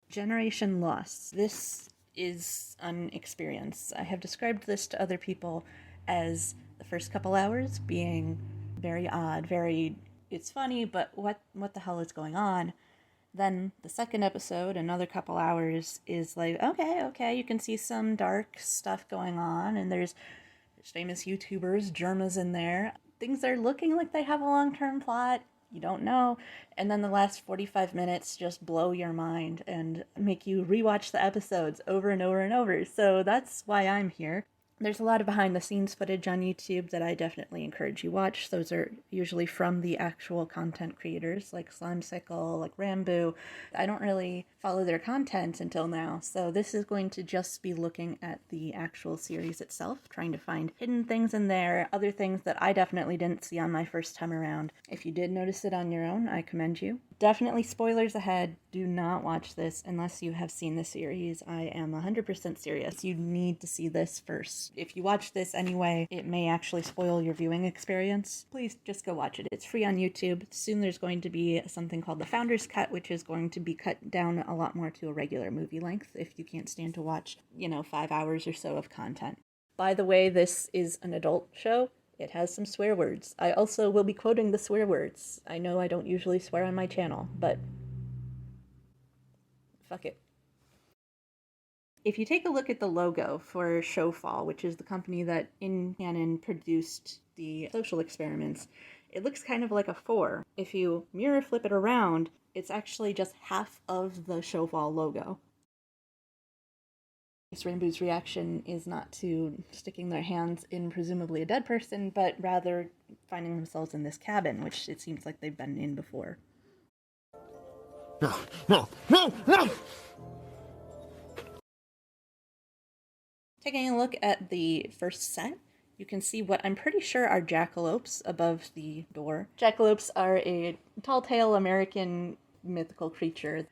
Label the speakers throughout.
Speaker 1: Generation Lost. This is an experience. I have described this to other people as the first couple hours being very odd, it's funny, but what the hell is going on? Then the second episode, another couple hours, is like, okay, you can see some dark stuff going on, and there's famous YouTubers, Germa's in there. Things are looking like they have a long-term plot. You don't know. And then the last 45 minutes just blow your mind and make you rewatch the episodes over and over and over. So that's why I'm here. There's a lot of behind-the-scenes footage on YouTube that I definitely encourage you watch. Those are usually from the actual content creators, like Slimecicle, like Ranboo. I don't really follow their content until now, so this is going to just be looking at the actual series itself, trying to find hidden things in there, other things that I definitely didn't see on my first time around. If you did notice it on your own, I commend you. Definitely spoilers ahead. Do not watch this unless you have seen the series. I am 100% serious. You need to see this first. If you watch this anyway, it may actually spoil your viewing experience. Please just go watch it. It's free on YouTube. Soon there's going to be something called the Founder's Cut, which is going to be cut down a lot more to a regular movie length if you can't stand to watch, 5 hours or so of content. By the way, this is an adult show. It has some swear words. I also will be quoting the swear words. I know I don't usually swear on my channel, but fuck it. If you take a look at the logo for Showfall, which is the company that in canon produced the social experiments, it looks kind of like a 4. If you mirror flip it around, it's actually just half of the Showfall logo. Ranboo's reaction is not to sticking their hands in presumably a dead person, but rather finding themselves in this cabin, which it seems like they've been in before.
Speaker 2: No!
Speaker 1: Taking a look at the first set, you can see what I'm pretty sure are jackalopes above the door. Jackalopes are a tall-tale American mythical creature.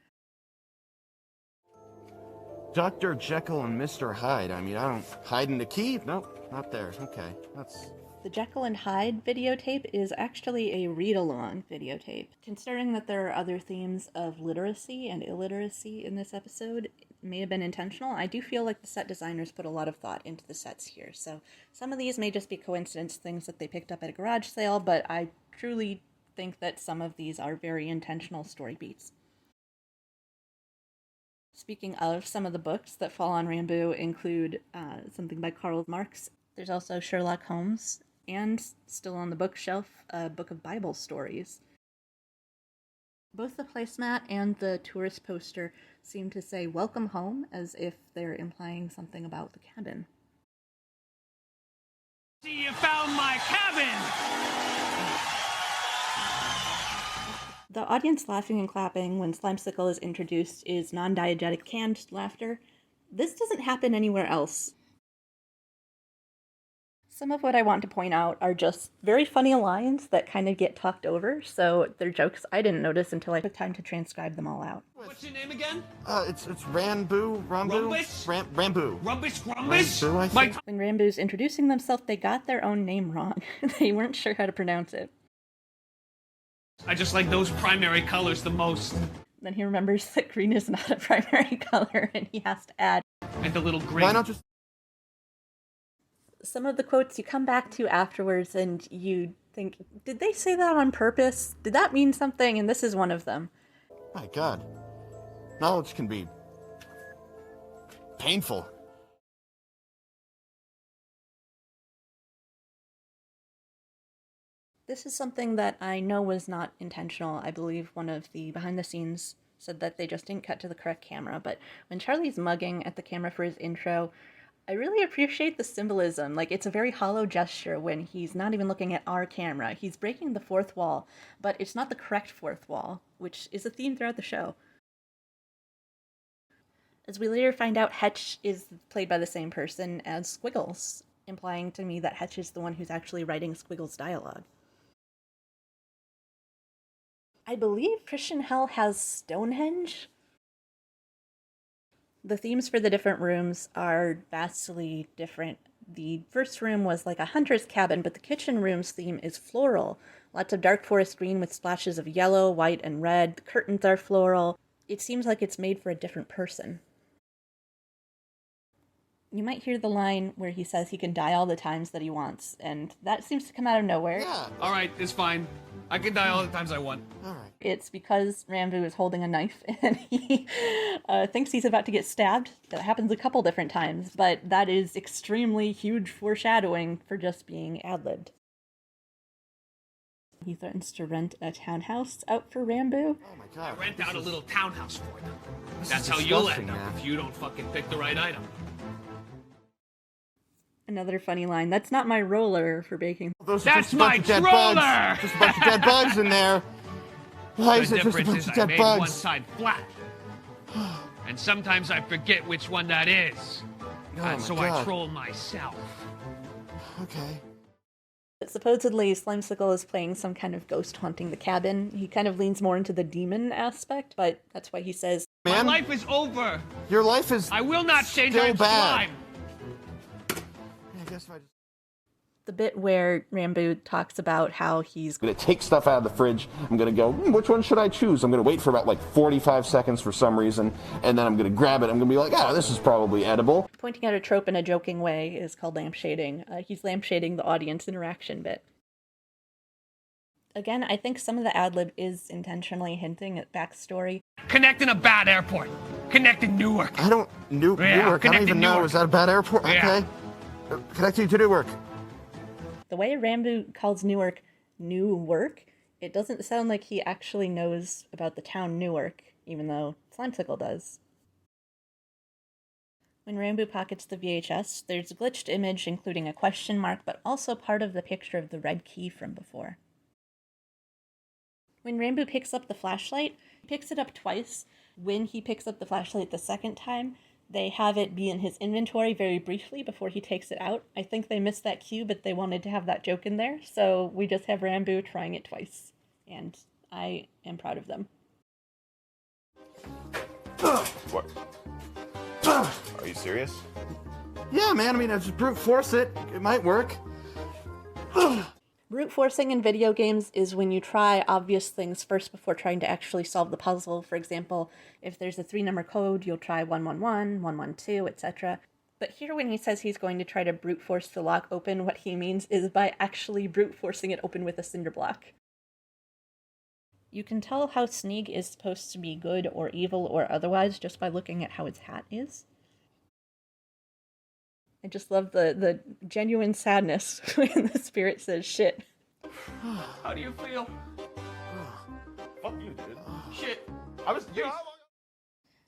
Speaker 2: Dr. Jekyll and Mr. Hyde. I don't hide in the key? Nope, not there. Okay, that's...
Speaker 1: The Jekyll and Hyde videotape is actually a read-along videotape. Considering that there are other themes of literacy and illiteracy in this episode, it may have been intentional. I do feel like the set designers put a lot of thought into the sets here, so some of these may just be coincidence things that they picked up at a garage sale, but I truly think that some of these are very intentional story beats. Speaking of, some of the books that fall on Ranboo include something by Karl Marx. There's also Sherlock Holmes, and still on the bookshelf, a book of Bible stories. Both the placemat and the tourist poster seem to say "Welcome home," as if they're implying something about the cabin.
Speaker 3: See, you found my cabin!
Speaker 1: The audience laughing and clapping when Slimecicle is introduced is non-diegetic canned laughter. This doesn't happen anywhere else. Some of what I want to point out are just very funny lines that kind of get talked over, so they're jokes I didn't notice until I took time to transcribe them all out.
Speaker 3: What's your name again?
Speaker 2: It's Ranboo?
Speaker 3: Rumbus?
Speaker 2: Ranboo.
Speaker 3: Rubbish
Speaker 2: Ranboo, I
Speaker 3: My
Speaker 2: think?
Speaker 1: When Ranboo's introducing themselves, they got their own name wrong. They weren't sure how to pronounce it.
Speaker 3: I just like those primary colors the most.
Speaker 1: Then he remembers that green is not a primary color, and he has to add.
Speaker 3: And the little green.
Speaker 2: Why not just...
Speaker 1: Some of the quotes you come back to afterwards and you think, did they say that on purpose? Did that mean something? And this is one of them.
Speaker 2: My God. Knowledge can be... painful.
Speaker 1: This is something that I know was not intentional. I believe one of the behind the scenes said that they just didn't cut to the correct camera, but when Charlie's mugging at the camera for his intro, I really appreciate the symbolism. Like, it's a very hollow gesture when he's not even looking at our camera. He's breaking the fourth wall, but it's not the correct fourth wall, which is a theme throughout the show. As we later find out, Hetch is played by the same person as Squiggles, implying to me that Hetch is the one who's actually writing Squiggles' dialogue. I believe Christian Hell has Stonehenge. The themes for the different rooms are vastly different. The first room was like a hunter's cabin, but the kitchen room's theme is floral. Lots of dark forest green with splashes of yellow, white, and red. The curtains are floral. It seems like it's made for a different person. You might hear the line where he says he can die all the times that he wants, and that seems to come out of nowhere.
Speaker 2: Yeah.
Speaker 3: All right, it's fine. I can die all the times I want.
Speaker 2: All right.
Speaker 1: It's because Rambo is holding a knife and he thinks he's about to get stabbed. That happens a couple different times, but that is extremely huge foreshadowing for just being ad-libbed. He threatens to rent a townhouse out for Rambo.
Speaker 2: Oh my god.
Speaker 3: Rent out a little townhouse for them.
Speaker 2: This
Speaker 3: That's
Speaker 2: is
Speaker 3: how you'll
Speaker 2: disgusting,
Speaker 3: end up
Speaker 2: man.
Speaker 3: if you don't fucking pick the right item.
Speaker 1: Another funny line, that's not my roller for baking.
Speaker 2: Those are
Speaker 3: That's
Speaker 2: just a bunch
Speaker 3: my
Speaker 2: of dead
Speaker 3: roller!
Speaker 2: bugs. Just a bunch of dead bugs in there. Why is
Speaker 3: The
Speaker 2: it just a
Speaker 3: difference
Speaker 2: bunch
Speaker 3: is
Speaker 2: of
Speaker 3: I
Speaker 2: dead
Speaker 3: made one
Speaker 2: bugs?
Speaker 3: side flat. And sometimes I forget which one that is.
Speaker 2: Oh
Speaker 3: And
Speaker 2: my
Speaker 3: so
Speaker 2: God.
Speaker 3: I troll myself.
Speaker 2: Okay.
Speaker 1: Supposedly, Slimesicle is playing some kind of ghost haunting the cabin. He kind of leans more into the demon aspect, but that's why he says,
Speaker 2: Man,
Speaker 3: My life is over.
Speaker 2: your life is
Speaker 3: I will not change.
Speaker 2: still
Speaker 3: I'm
Speaker 2: bad.
Speaker 3: slime.
Speaker 2: I guess if I just...
Speaker 1: the bit where Rambo talks about how he's
Speaker 2: I'm gonna take stuff out of the fridge. I'm gonna go, which one should I choose? I'm gonna wait for about like 45 seconds for some reason, and then I'm gonna grab it. I'm gonna be like, this is probably edible.
Speaker 1: pointing out a trope in a joking way is called lampshading. He's lampshading the audience interaction bit. Again, I think some of the ad-lib is intentionally hinting at backstory.
Speaker 3: Connect in a bad airport. Connect in Newark.
Speaker 2: I don't,
Speaker 3: Yeah,
Speaker 2: Newark, I don't
Speaker 3: connected
Speaker 2: even know.
Speaker 3: Newark.
Speaker 2: Is that a bad airport?
Speaker 3: Yeah.
Speaker 2: Okay. Connecting to Newark.
Speaker 1: The way Rambo calls Newark Newark, it doesn't sound like he actually knows about the town Newark, even though Slimesicle does. When Rambo pockets the VHS, there's a glitched image including a question mark, but also part of the picture of the red key from before. When Rambo picks up the flashlight, he picks it up twice. When he picks up the flashlight the second time, they have it be in his inventory very briefly before he takes it out. I think they missed that cue, but they wanted to have that joke in there, so we just have Rambo trying it twice. And I am proud of them.
Speaker 4: What? Are you serious?
Speaker 2: Yeah, man. I mean, I just brute force it. It might work.
Speaker 1: Brute forcing in video games is when you try obvious things first before trying to actually solve the puzzle. For example, if there's a 3-number code, you'll try 111, 112, etc. But here when he says he's going to try to brute force the lock open, what he means is by actually brute forcing it open with a cinder block. You can tell how Sneeg is supposed to be good or evil or otherwise just by looking at how his hat is. I just love the genuine sadness when the spirit says shit.
Speaker 3: How do you feel?
Speaker 4: Fuck you, dude.
Speaker 3: Shit.
Speaker 4: I was.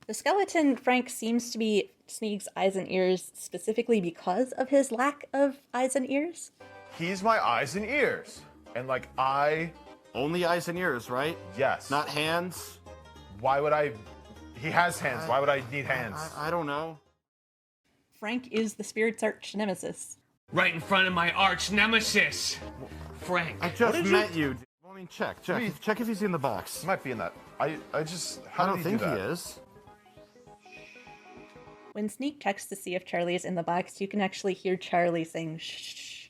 Speaker 1: The skeleton Frank seems to be Sneeg's eyes and ears specifically because of his lack of eyes and ears.
Speaker 4: He's my eyes and ears, and like
Speaker 2: Only eyes and ears, right?
Speaker 4: yes.
Speaker 2: Not hands.
Speaker 4: Why would I? He has hands. Why would I need hands?
Speaker 2: I don't know.
Speaker 1: Frank is the spirit's arch nemesis.
Speaker 3: Right in front of my arch nemesis, Frank.
Speaker 2: I just
Speaker 4: did you-
Speaker 2: met you. I mean, check.
Speaker 4: Me-
Speaker 2: Check if he's in the box.
Speaker 4: He might be in that. I just.
Speaker 2: I
Speaker 4: How
Speaker 2: don't
Speaker 4: did
Speaker 2: think
Speaker 4: do
Speaker 2: he
Speaker 4: that?
Speaker 2: is.
Speaker 1: When Sneeg checks to see if Charlie is in the box, you can actually hear Charlie saying shh.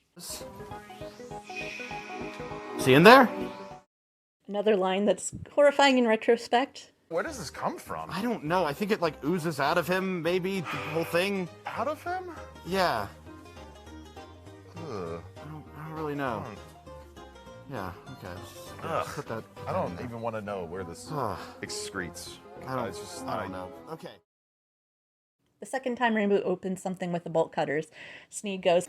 Speaker 2: Is he in there?
Speaker 1: Another line that's horrifying in retrospect.
Speaker 4: Where does this come from?
Speaker 2: I don't know. I think it like oozes out of him, maybe the whole thing.
Speaker 4: Out of him?
Speaker 2: Yeah.
Speaker 4: Ugh.
Speaker 2: I don't really know. Yeah. Okay.
Speaker 4: Ugh.
Speaker 2: Put that.
Speaker 4: I don't even want to know where this
Speaker 2: Ugh.
Speaker 4: excretes.
Speaker 2: I don't.
Speaker 4: It's just
Speaker 2: I don't know. Okay.
Speaker 1: The second time Rambo opens something with the bolt cutters, Sneeg goes,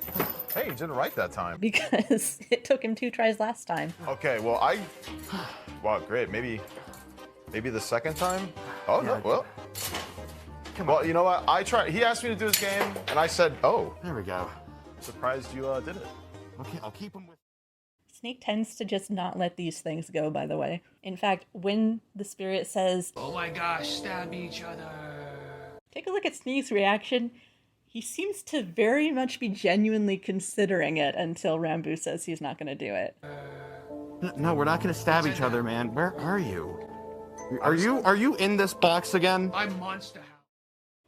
Speaker 4: Hey, you didn't write that time.
Speaker 1: because it took him 2 tries last time.
Speaker 4: Okay, well wow, great. Maybe the second time. Oh no,
Speaker 2: Yeah.
Speaker 4: well. Well, you know what? He asked me to do his game, and I said, "Oh,
Speaker 2: There we go.
Speaker 4: surprised you did it."
Speaker 2: Okay. I'll keep him with.
Speaker 1: Sneeg tends to just not let these things go, by the way. In fact, when the spirit says,
Speaker 3: Oh my gosh, stab each other.
Speaker 1: take a look at Sneeg's reaction, he seems to very much be genuinely considering it until Rambo says he's not going to do it.
Speaker 2: No, we're not gonna stab each other, man. Where are you? Are you in this box again?
Speaker 3: I'm Monster House.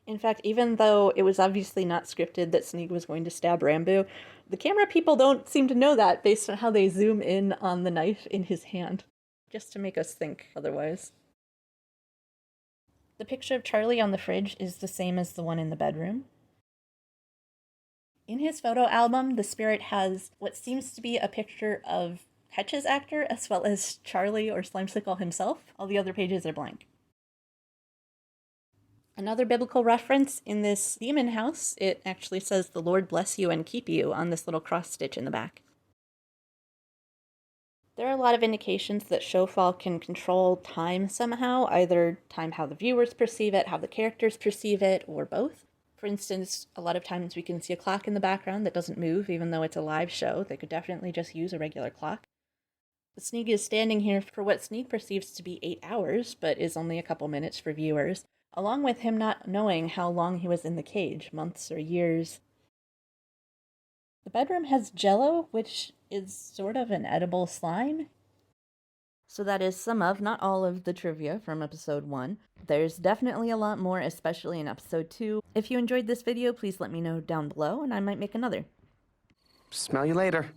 Speaker 1: In fact, even though it was obviously not scripted that Sneeg was going to stab Rambo, the camera people don't seem to know that based on how they zoom in on the knife in his hand, just to make us think otherwise. The picture of Charlie on the fridge is the same as the one in the bedroom. In his photo album, the spirit has what seems to be a picture of Ketch's actor as well as Charlie or Slimecicle himself. All the other pages are blank. Another biblical reference in this demon house, it actually says, "The Lord bless you and keep you," on this little cross stitch in the back. There are a lot of indications that Shofal can control time somehow, either time how the viewers perceive it, how the characters perceive it, or both. For instance, a lot of times we can see a clock in the background that doesn't move, even though it's a live show. They could definitely just use a regular clock. The Sneak is standing here for what Sneak perceives to be 8 hours, but is only a couple minutes for viewers, along with him not knowing how long he was in the cage, months or years. The bedroom has Jell-O, which is sort of an edible slime. So that is some of, not all of, the trivia from episode 1. There's definitely a lot more, especially in episode 2. If you enjoyed this video, please let me know down below, and I might make another.
Speaker 5: Smell you later.